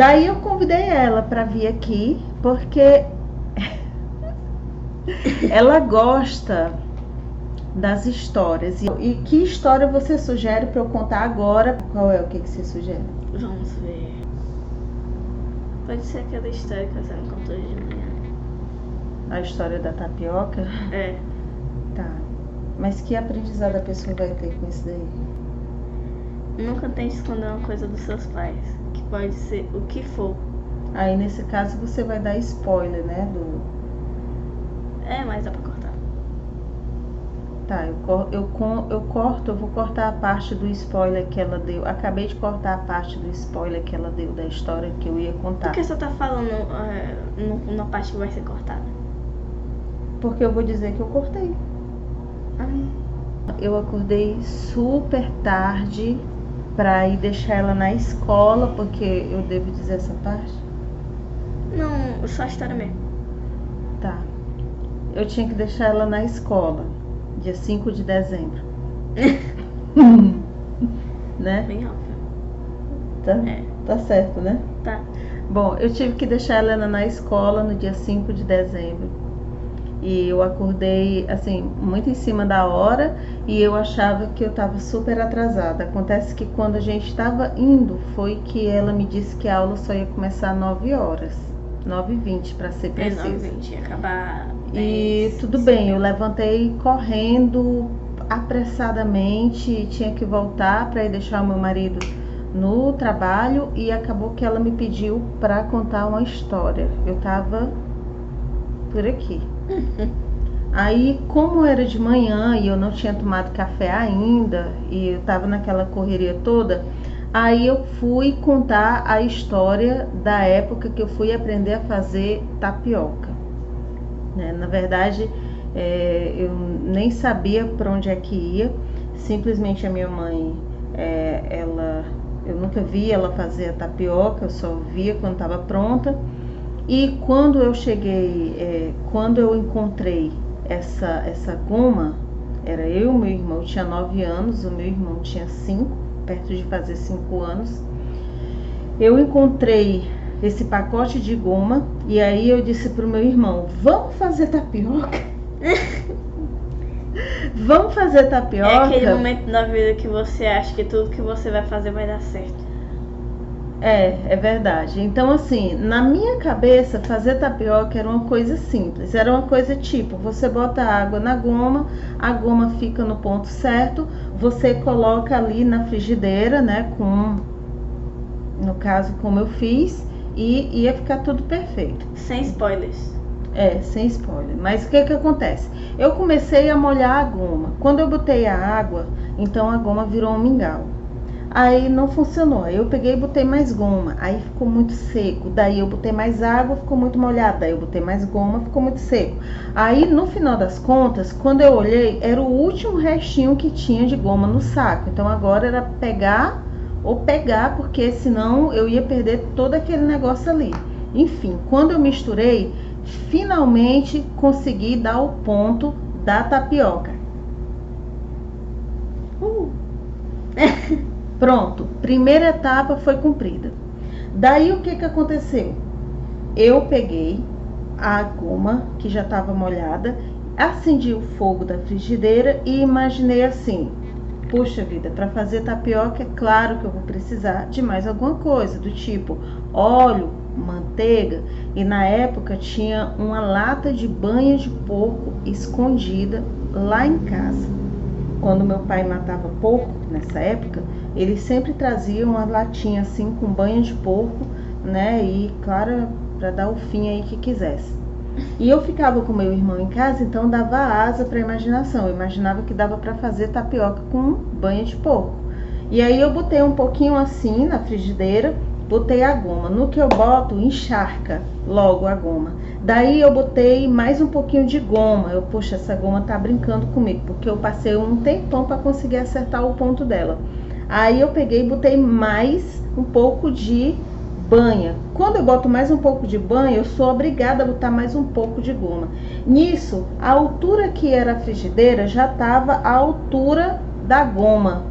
Daí eu convidei ela para vir aqui, porque ela gosta das histórias. E que história você sugere para eu contar agora? Qual é o que você sugere? Vamos ver. Pode ser aquela história que você me contou hoje de manhã. A história da tapioca? É. Tá. Mas que aprendizado a pessoa vai ter com isso daí? Nunca tente esconder uma coisa dos seus pais, que pode ser o que for. Aí nesse caso você vai dar spoiler, né? Mas dá pra cortar. Tá, eu vou cortar a parte do spoiler que ela deu. Acabei de cortar a parte do spoiler que ela deu da história que eu ia contar. Por que você tá falando na parte que vai ser cortada? Porque eu vou dizer que eu cortei. Eu acordei super tarde pra ir deixar ela na escola, porque eu devo dizer essa parte? Não, só a história mesmo. Tá. Eu tinha que deixar ela na escola, dia 5 de dezembro. Né? Bem óbvio. Tá certo, né? Tá. Bom, eu tive que deixar ela na escola no dia 5 de dezembro. E eu acordei, assim, muito em cima da hora e eu achava que eu tava super atrasada. Acontece que quando a gente tava indo, foi que ela me disse que a aula só ia começar às 9 horas. 9h20, para ser preciso. 9h20, ia acabar 10. E tudo bem, eu levantei correndo, apressadamente, tinha que voltar para ir deixar o meu marido no trabalho e acabou que ela me pediu para contar uma história. Eu tava por aqui. Aí, como era de manhã e eu não tinha tomado café ainda e eu tava naquela correria toda, aí eu fui contar a história da época que eu fui aprender a fazer tapioca. Na verdade, eu nem sabia para onde é que ia. Simplesmente a minha mãe, eu nunca vi ela fazer a tapioca, eu só via quando estava pronta. E quando eu cheguei, quando eu encontrei essa goma, era eu e o meu irmão, eu tinha 9 anos, o meu irmão tinha 5, perto de fazer 5 anos. Eu encontrei esse pacote de goma e aí eu disse pro meu irmão, vamos fazer tapioca? Vamos fazer tapioca? É aquele momento da vida que você acha que tudo que você vai fazer vai dar certo. É verdade. Então, assim, na minha cabeça, fazer tapioca era uma coisa simples. Era uma coisa tipo, você bota água na goma, a goma fica no ponto certo, você coloca ali na frigideira, né, no caso, como eu fiz, e ia ficar tudo perfeito. Sem spoilers. Sem spoiler. Mas o que acontece? Eu comecei a molhar a goma. Quando eu botei a água, então a goma virou um mingau. Aí não funcionou, aí eu peguei e botei mais goma, aí ficou muito seco, daí eu botei mais água, ficou muito molhado, daí eu botei mais goma, ficou muito seco. Aí no final das contas, quando eu olhei, era o último restinho que tinha de goma no saco, então agora era pegar, porque senão eu ia perder todo aquele negócio ali. Enfim, quando eu misturei, finalmente consegui dar o ponto da tapioca. Pronto, primeira etapa foi cumprida. Daí o que aconteceu? Eu peguei a goma que já estava molhada, acendi o fogo da frigideira e imaginei assim, puxa vida, para fazer tapioca é claro que eu vou precisar de mais alguma coisa, do tipo óleo, manteiga, e na época tinha uma lata de banha de porco escondida lá em casa. Quando meu pai matava porco, nessa época, ele sempre trazia uma latinha assim com banha de porco, né? E claro, para dar o fim aí que quisesse. E eu ficava com meu irmão em casa, então dava asa para a imaginação. Eu imaginava que dava para fazer tapioca com banha de porco. E aí eu botei um pouquinho assim na frigideira, botei a goma. No que eu boto, encharca logo a goma. Daí eu botei mais um pouquinho de goma. Poxa, essa goma tá brincando comigo, porque eu passei um tempão para conseguir acertar o ponto dela. Aí eu peguei e botei mais um pouco de banha. Quando eu boto mais um pouco de banha, eu sou obrigada a botar mais um pouco de goma. Nisso, a altura que era a frigideira já estava à altura da goma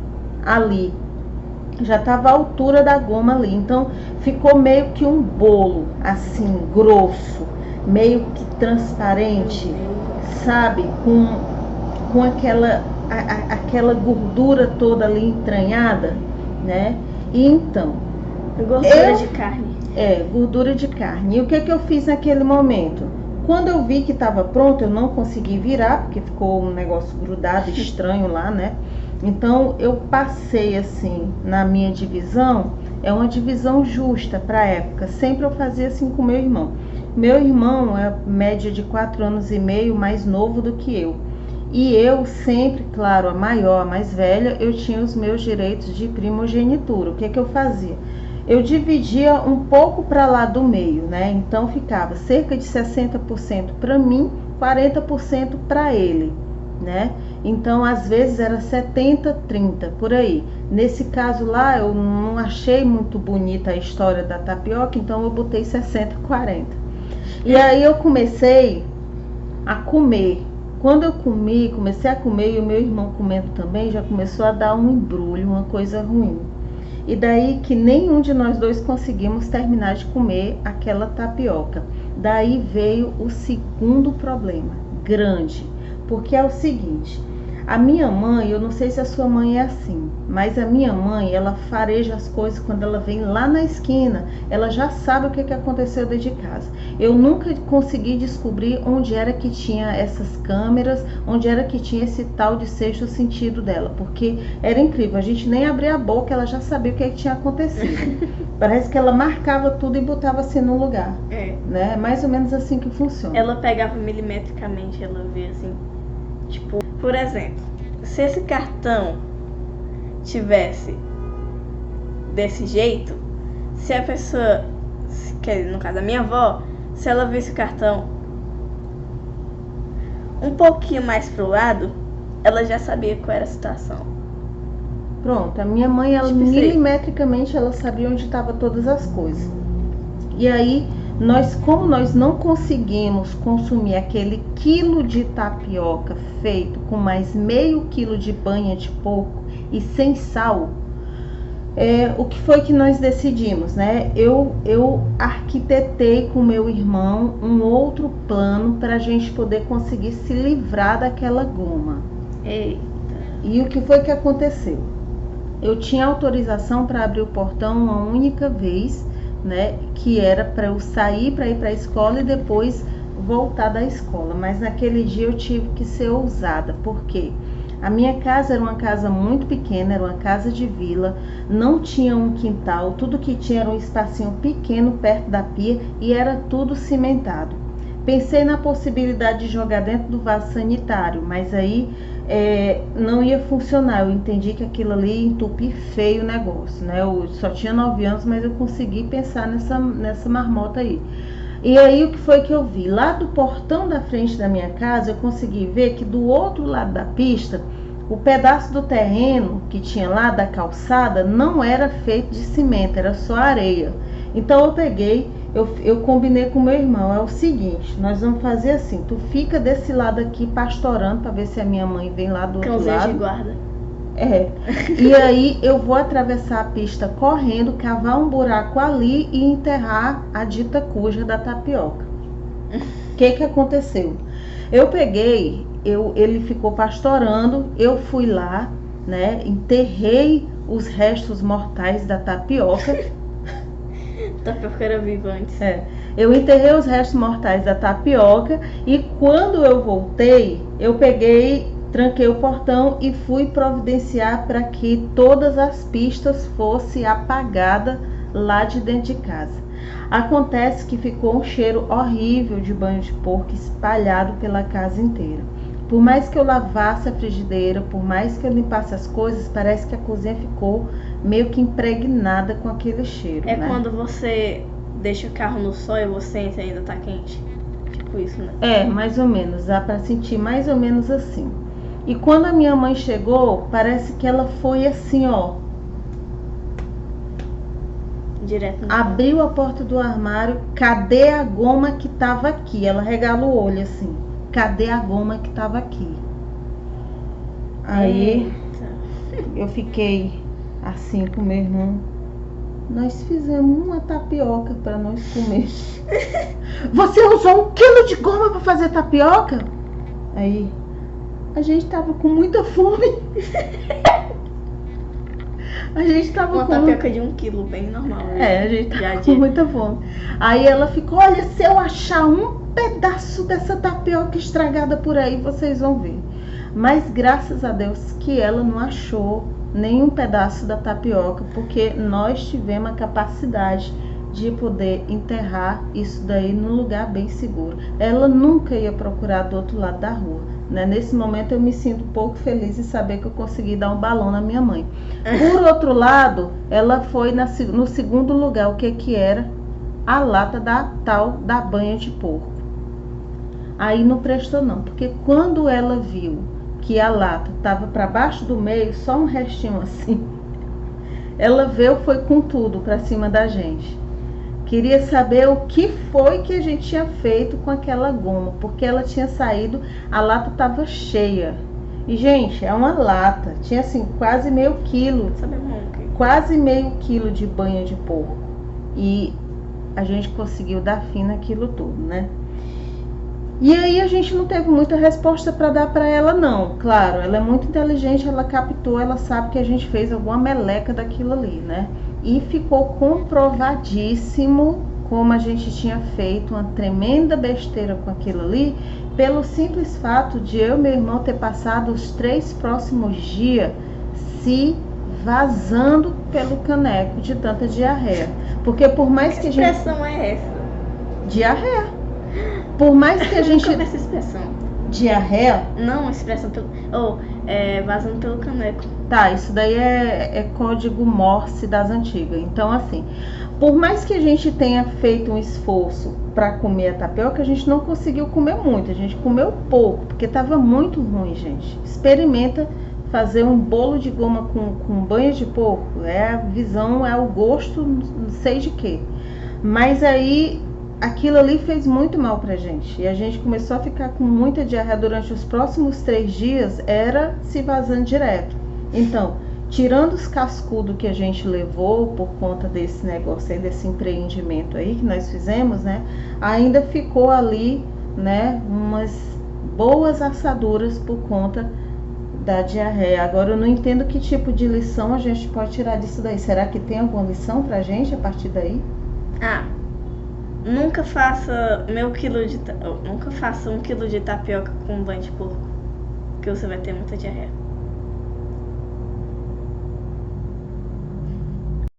ali. já estava à altura da goma ali. Então ficou meio que um bolo, assim, grosso, meio que transparente, sabe? Com aquela gordura toda ali entranhada, né? E então, Gordura de carne. Gordura de carne. E o que eu fiz naquele momento? Quando eu vi que estava pronto, eu não consegui virar, porque ficou um negócio grudado, estranho lá, né? Então eu passei assim na minha divisão, é uma divisão justa para a época. Sempre eu fazia assim com meu irmão. Meu irmão é média de 4 anos e meio mais novo do que eu. E eu sempre, claro, a maior, a mais velha, eu tinha os meus direitos de primogenitura. O que eu fazia? Eu dividia um pouco para lá do meio, né? Então ficava cerca de 60% para mim, 40% para ele, né? Então às vezes era 70-30 por aí. Nesse caso lá eu não achei muito bonita a história da tapioca, então eu botei 60-40. E aí eu comecei a comer. Quando eu comecei a comer, e o meu irmão comendo também, já começou a dar um embrulho, uma coisa ruim. E daí que nenhum de nós dois conseguimos terminar de comer aquela tapioca. Daí veio o segundo problema, grande, porque é o seguinte: a minha mãe, eu não sei se a sua mãe é assim, mas a minha mãe, ela fareja as coisas quando ela vem lá na esquina, ela já sabe o que aconteceu dentro de casa. Eu nunca consegui descobrir onde era que tinha essas câmeras, onde era que tinha esse tal de sexto sentido dela, porque era incrível, a gente nem abria a boca, ela já sabia o que tinha acontecido. Parece que ela marcava tudo e botava assim no lugar, né? É mais ou menos assim que funciona. Ela pegava milimetricamente, ela via assim, tipo, por exemplo, se esse cartão tivesse desse jeito, se a pessoa, que no caso a minha avó, se ela visse o cartão um pouquinho mais pro lado, ela já sabia qual era a situação. Pronto, a minha mãe, ela milimetricamente, ela sabia onde estavam todas as coisas. E aí, como nós não conseguimos consumir aquele quilo de tapioca feito com mais meio quilo de banha de porco e sem sal, o que foi que nós decidimos, né? Eu arquitetei com meu irmão um outro plano para a gente poder conseguir se livrar daquela goma. Eita. E o que foi que aconteceu? Eu tinha autorização para abrir o portão uma única vez, né, que era para eu sair para ir para a escola e depois voltar da escola, mas naquele dia eu tive que ser ousada, porque a minha casa era uma casa muito pequena, era uma casa de vila, não tinha um quintal, tudo que tinha era um espacinho pequeno perto da pia e era tudo cimentado. Pensei na possibilidade de jogar dentro do vaso sanitário, mas aí não ia funcionar. Eu entendi que aquilo ali ia entupir feio o negócio, né? Eu só tinha 9 anos, mas eu consegui pensar nessa marmota aí. E aí o que foi que eu vi? Lá do portão da frente da minha casa, eu consegui ver que do outro lado da pista, o pedaço do terreno que tinha lá da calçada não era feito de cimento, era só areia. Então eu peguei, eu combinei com meu irmão, é o seguinte, nós vamos fazer assim, tu fica desse lado aqui pastorando para ver se a minha mãe vem lá do outro lado. Cãozinho de guarda. E aí eu vou atravessar a pista correndo, cavar um buraco ali e enterrar a dita cuja da tapioca. O que aconteceu? Eu peguei, ele ficou pastorando, eu fui lá, né, enterrei os restos mortais da tapioca. Tapioca era viva antes. Eu enterrei os restos mortais da tapioca e quando eu voltei, eu peguei, tranquei o portão e fui providenciar para que todas as pistas fossem apagadas lá de dentro de casa. Acontece que ficou um cheiro horrível de banho de porco espalhado pela casa inteira. Por mais que eu lavasse a frigideira, por mais que eu limpasse as coisas, parece que a cozinha ficou meio que impregnada com aquele cheiro, né? Quando você deixa o carro no sol e você entra e ainda tá quente. Tipo isso, né? Mais ou menos, dá pra sentir mais ou menos assim. E quando a minha mãe chegou, parece que ela foi assim, ó. Direto no abriu a porta do armário, cadê a goma que tava aqui? Ela regala o olho assim, cadê a goma que tava aqui? Aí eu fiquei assim com meu irmão. Nós fizemos uma tapioca para nós comer. Você usou 1 quilo de goma para fazer tapioca? Aí, a gente tava com muita fome. A gente tava uma tapioca de 1 quilo, bem normal. Né? A gente tava com muita fome. Aí ela ficou, olha, se eu achar um pedaço dessa tapioca estragada por aí, vocês vão ver. Mas graças a Deus que ela não achou nenhum pedaço da tapioca, porque nós tivemos a capacidade de poder enterrar isso daí num lugar bem seguro. Ela nunca ia procurar do outro lado da rua, né? Nesse momento eu me sinto um pouco feliz em saber que eu consegui dar um balão na minha mãe. Por outro lado, ela foi no segundo lugar, o que era? A lata da tal da banha de porco. Aí não prestou não, porque quando ela viu que a lata estava para baixo do meio, só um restinho assim, ela veio, foi com tudo para cima da gente. Queria saber o que foi que a gente tinha feito com aquela goma, porque ela tinha saído, a lata estava cheia. E, gente, é uma lata, tinha assim quase meio quilo, quase meio quilo de banha de porco. E a gente conseguiu dar fim naquilo tudo, né? E aí a gente não teve muita resposta para dar para ela não. Claro, ela é muito inteligente, ela captou, ela sabe que a gente fez alguma meleca daquilo ali, né? E ficou comprovadíssimo como a gente tinha feito uma tremenda besteira com aquilo ali, pelo simples fato de eu e meu irmão ter passado os 3 próximos dias se vazando pelo caneco de tanta diarreia. Porque por mais que a gente... Que expressão é essa? Diarreia. Por mais que a gente... Como é essa expressão? Diarreia? Não, expressão pelo... vazando pelo caneco. Tá, isso daí é código Morse das antigas. Então, assim, por mais que a gente tenha feito um esforço para comer a tapioca, a gente não conseguiu comer muito. A gente comeu pouco, porque tava muito ruim, gente. Experimenta fazer um bolo de goma com banha de porco. É a visão, é o gosto, não sei de quê. Mas aí... aquilo ali fez muito mal pra gente. E a gente começou a ficar com muita diarreia durante os próximos 3 dias, era se vazando direto. Então, tirando os cascudos que a gente levou por conta desse negócio aí, desse empreendimento aí que nós fizemos, né? Ainda ficou ali, né, umas boas assaduras por conta da diarreia. Agora eu não entendo que tipo de lição a gente pode tirar disso daí. Será que tem alguma lição pra gente a partir daí? Nunca faça nunca faça 1 quilo de tapioca com banho de porco, que você vai ter muita diarreia.